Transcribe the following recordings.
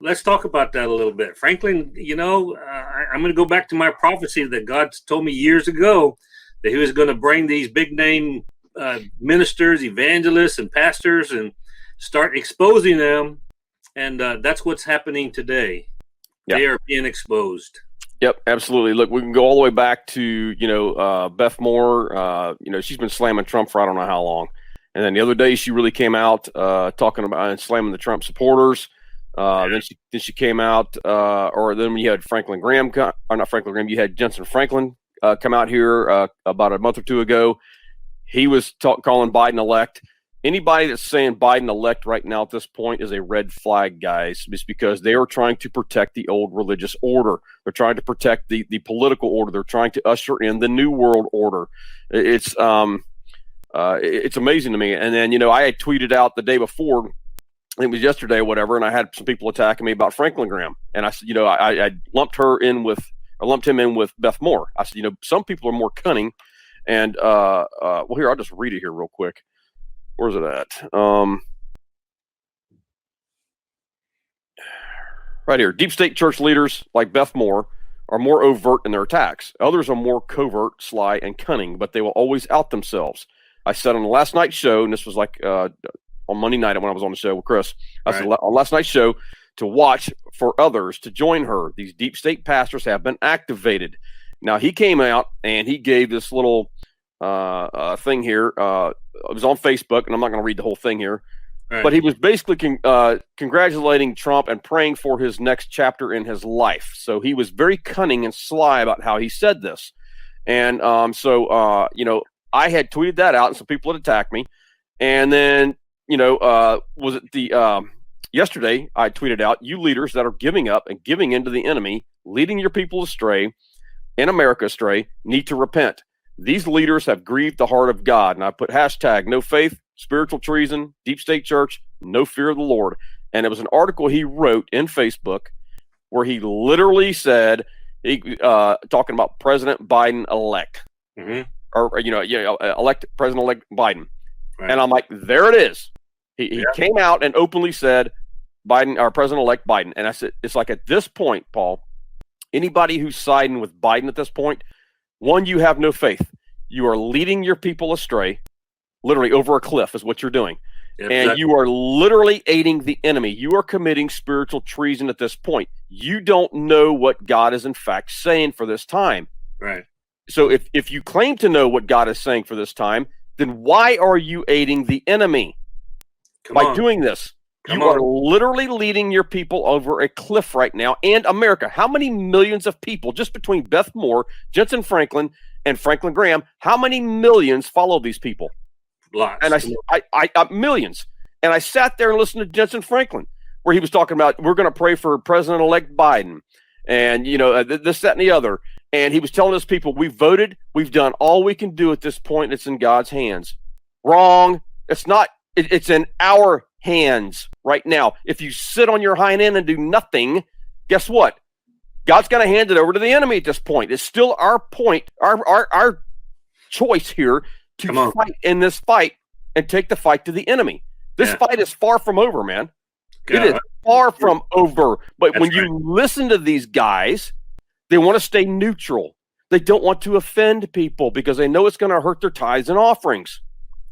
let's talk about that a little bit. Franklin, I'm going to go back to my prophecy that God told me years ago that he was going to bring these big name ministers, evangelists, and pastors and start exposing them. And that's what's happening today. Yep. They are being exposed. Yep, absolutely. Look, we can go all the way back to, Beth Moore. She's been slamming Trump for I don't know how long. And then the other day she really came out talking about and slamming the Trump supporters. Then she came out, or then you had Franklin Graham, or not Franklin Graham, you had Jensen Franklin come out here about a month or two ago. He was calling Biden elect. Anybody that's saying Biden elect right now at this point is a red flag, guys. It's because they are trying to protect the old religious order. They're trying to protect the political order. They're trying to usher in the new world order. It's amazing to me. And then, I had tweeted out the day before, it was yesterday or whatever, and I had some people attacking me about Franklin Graham. And I said, I lumped him in with Beth Moore. I said, some people are more cunning. And, here, I'll just read it here real quick. Where's it at? Right here. Deep state church leaders like Beth Moore are more overt in their attacks. Others are more covert, sly, and cunning, but they will always out themselves. I said on the last night's show, and this was like on Monday night when I was on the show with Chris, I said on last night's show to watch for others to join her. These deep state pastors have been activated. Now, he came out and he gave this little thing here. It was on Facebook, and I'm not going to read the whole thing here. Right. But he was basically congratulating Trump and praying for his next chapter in his life. So he was very cunning and sly about how he said this. And I had tweeted that out, and some people had attacked me. And then, was it the yesterday I tweeted out, you leaders that are giving up and giving in to the enemy, leading your people astray, and America astray, need to repent. These leaders have grieved the heart of God. And I put hashtag no faith, spiritual treason, deep state church, no fear of the Lord. And it was an article he wrote in Facebook where he literally said, talking about President Biden elect, or elect President-elect Biden. Right. And I'm like, there it is. He came out and openly said Biden, or President-elect Biden. And I said, it's like at this point, Paul, anybody who's siding with Biden at this point, one, you have no faith. You are leading your people astray, literally over a cliff is what you're doing. Yeah, and you are literally aiding the enemy. You are committing spiritual treason at this point. You don't know what God is in fact saying for this time. Right. So if you claim to know what God is saying for this time, then why are you aiding the enemy by doing this? You are literally leading your people over a cliff right now. And America, how many millions of people, just between Beth Moore, Jensen Franklin, and Franklin Graham, how many millions follow these people? Lots. And I millions. And I sat there and listened to Jensen Franklin, where he was talking about, we're going to pray for President-elect Biden. And, this, that, and the other. And he was telling us people, we voted, we've done all we can do at this point. It's in God's hands. Wrong. It's not. It's in our hands right now. If you sit on your hind end and do nothing, guess what? God's going to hand it over to the enemy at this point. It's still our point, our choice here to fight in this fight and take the fight to the enemy. This fight is far from over, man. God. It is far from over. But when you listen to these guys, they want to stay neutral. They don't want to offend people because they know it's going to hurt their tithes and offerings.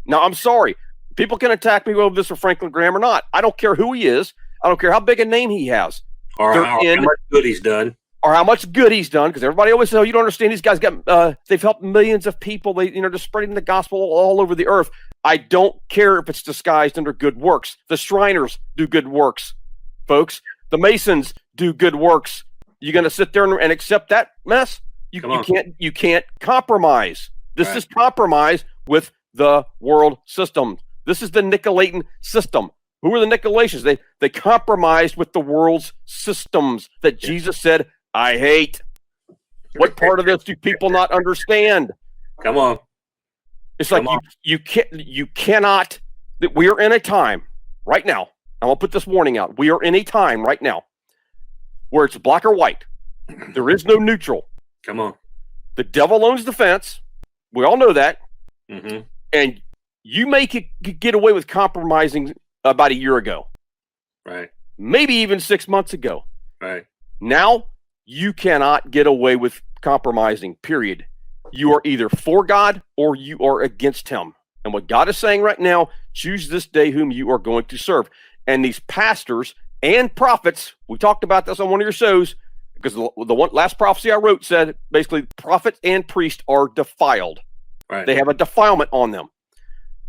Now, I'm sorry. People can attack me over this for Franklin Graham or not. I don't care who he is. I don't care how big a name he has. Or how much good he's done. Or how much good he's done. Because everybody always says, oh, you don't understand. These guys they've helped millions of people. They're spreading the gospel all over the earth. I don't care if it's disguised under good works. The Shriners do good works, folks. The Masons do good works. You going to sit there and accept that mess? You can't compromise. This is compromise with the world system. This is the Nicolaitan system. Who are the Nicolaitans? They compromised with the world's systems that Jesus said, I hate. What part of this do people not understand? Come on. It's like you cannot. We are in a time right now. I'm gonna put this warning out. We are in a time right now where it's black or white. There is no neutral. Come on. The devil owns the fence. We all know that. Mm-hmm. And you may get away with compromising about a year ago. Right. maybe even 6 months ago. Right. Now, you cannot get away with compromising, period. You are either for God or you are against him. And what God is saying right now, choose this day whom you are going to serve. And these pastors and prophets, we talked about this on one of your shows, because the one last prophecy I wrote said basically prophets and priests are defiled. Right. They have a defilement on them.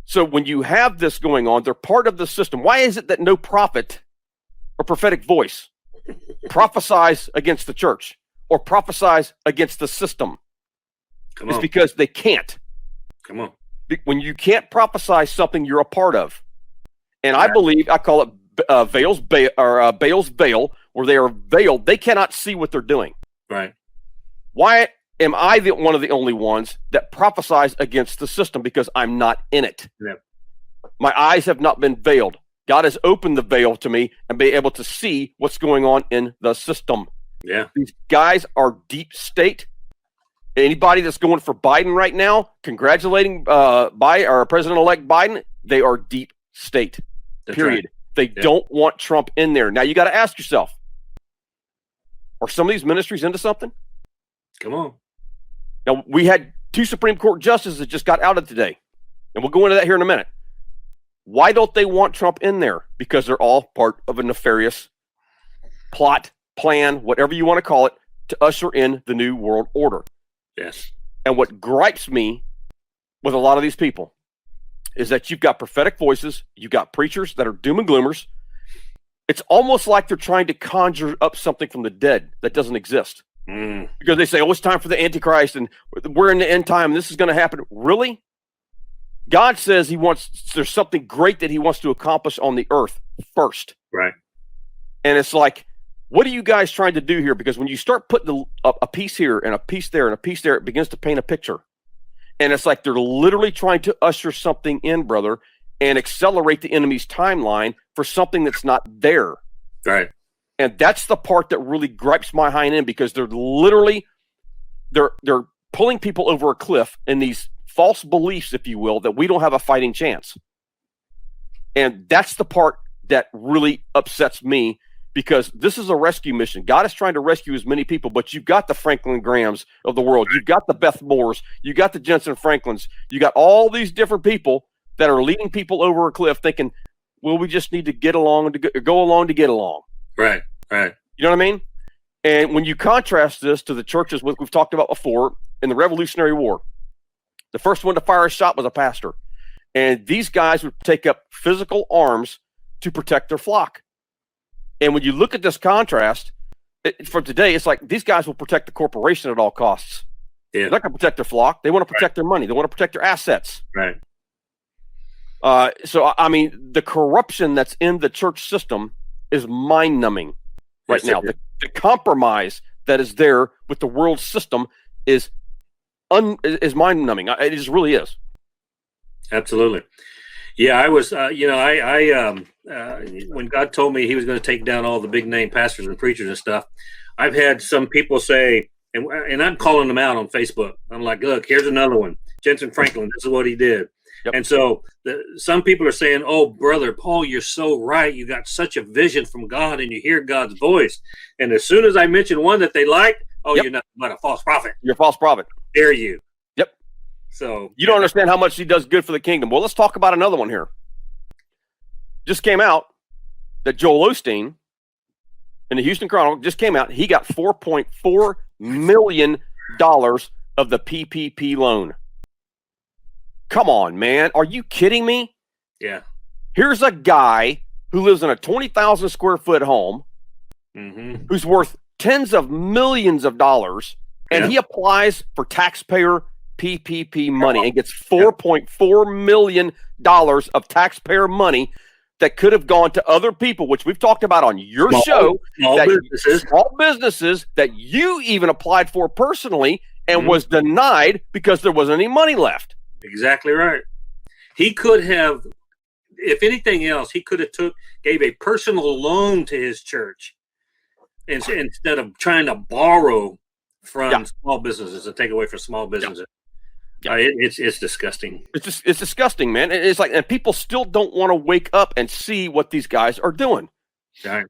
So when you have this going on, they're part of the system. Why is it that no prophet or prophetic voice prophesies against the church or prophesies against the system? Come It's on. because they can't. Come on. When you can't prophesy something you're a part of. And I Right. believe, I call it Baal's veil, where they are veiled. They cannot see what they're doing. Right. Why am I one of the only ones that prophesies against the system? Because I'm not in it. Yep. My eyes have not been veiled. God has opened the veil to me and be able to see what's going on in the system. Yeah. These guys are deep state. Anybody that's going for Biden right now, congratulating President-elect Biden, they are deep state. That's Period. right. They don't want Trump in there. Now you got to ask yourself, are some of these ministries into something? Come on. Now, we had 2 Supreme Court justices that just got outed today, and we'll go into that here in a minute. Why don't they want Trump in there? Because they're all part of a nefarious plot, plan, whatever you want to call it, to usher in the new world order. Yes. And what gripes me with a lot of these people is that you've got prophetic voices, you've got preachers that are doom and gloomers. It's almost like they're trying to conjure up something from the dead that doesn't exist. Because they say, oh, it's time for the Antichrist and we're in the end time and this is going to happen. Really? God says there's something great that he wants to accomplish on the earth first. Right. And it's like, what are you guys trying to do here? Because when you start putting a piece here and a piece there and a piece there, it begins to paint a picture. And it's like they're literally trying to usher something in, brother, and accelerate the enemy's timeline for something that's not there. Right. And that's the part that really gripes my hind end, because they're literally they're pulling people over a cliff in these false beliefs, if you will, that we don't have a fighting chance. And that's the part that really upsets me, because this is a rescue mission. God is trying to rescue as many people, but you've got the Franklin Grahams of the world. You've got the Beth Moores. You got the Jensen Franklins. You got all these different people that are leading people over a cliff thinking, well, we just need to get along to go along to get along. Right. Right. You know what I mean? And when you contrast this to the churches, what we've talked about before in the Revolutionary War, the first one to fire a shot was a pastor. And these guys would take up physical arms to protect their flock. And when you look at this contrast for today, it's like these guys will protect the corporation at all costs. Yeah. They're not going to protect their flock. They want to protect their money. They want to protect their assets. Right. So, I mean, the corruption that's in the church system is mind-numbing right now. The compromise that is there with the world system is mind-numbing. It just really is. Absolutely. Yeah, I was, when God told me he was going to take down all the big name pastors and preachers and stuff, I've had some people say, and I'm calling them out on Facebook. I'm like, look, here's another one. Jensen Franklin, this is what he did. Yep. And so some people are saying, oh, brother Paul, you're so right. You got such a vision from God and you hear God's voice. And as soon as I mention one that they like, oh, Yep. You're nothing but a false prophet. You're a false prophet. Dare you. Yep. So you don't understand how much he does good for the kingdom. Well, let's talk about another one here. Just came out that Joel Osteen in the Houston Chronicle just came out. He got $4.4 million of the PPP loan. Come on, man. Are you kidding me? Yeah. Here's a guy who lives in a 20,000 square foot home, who's worth tens of millions of dollars, and he applies for taxpayer PPP money and gets $4.4 million of taxpayer money that could have gone to other people, which we've talked about on your show. Small businesses that you even applied for personally and was denied because there wasn't any money left. Exactly right. He could have, if anything else, he could have gave a personal loan to his church instead of trying to borrow from small businesses and take away from small businesses. Yeah. It's disgusting. It's disgusting, man. It's like, and people still don't want to wake up and see what these guys are doing. Right.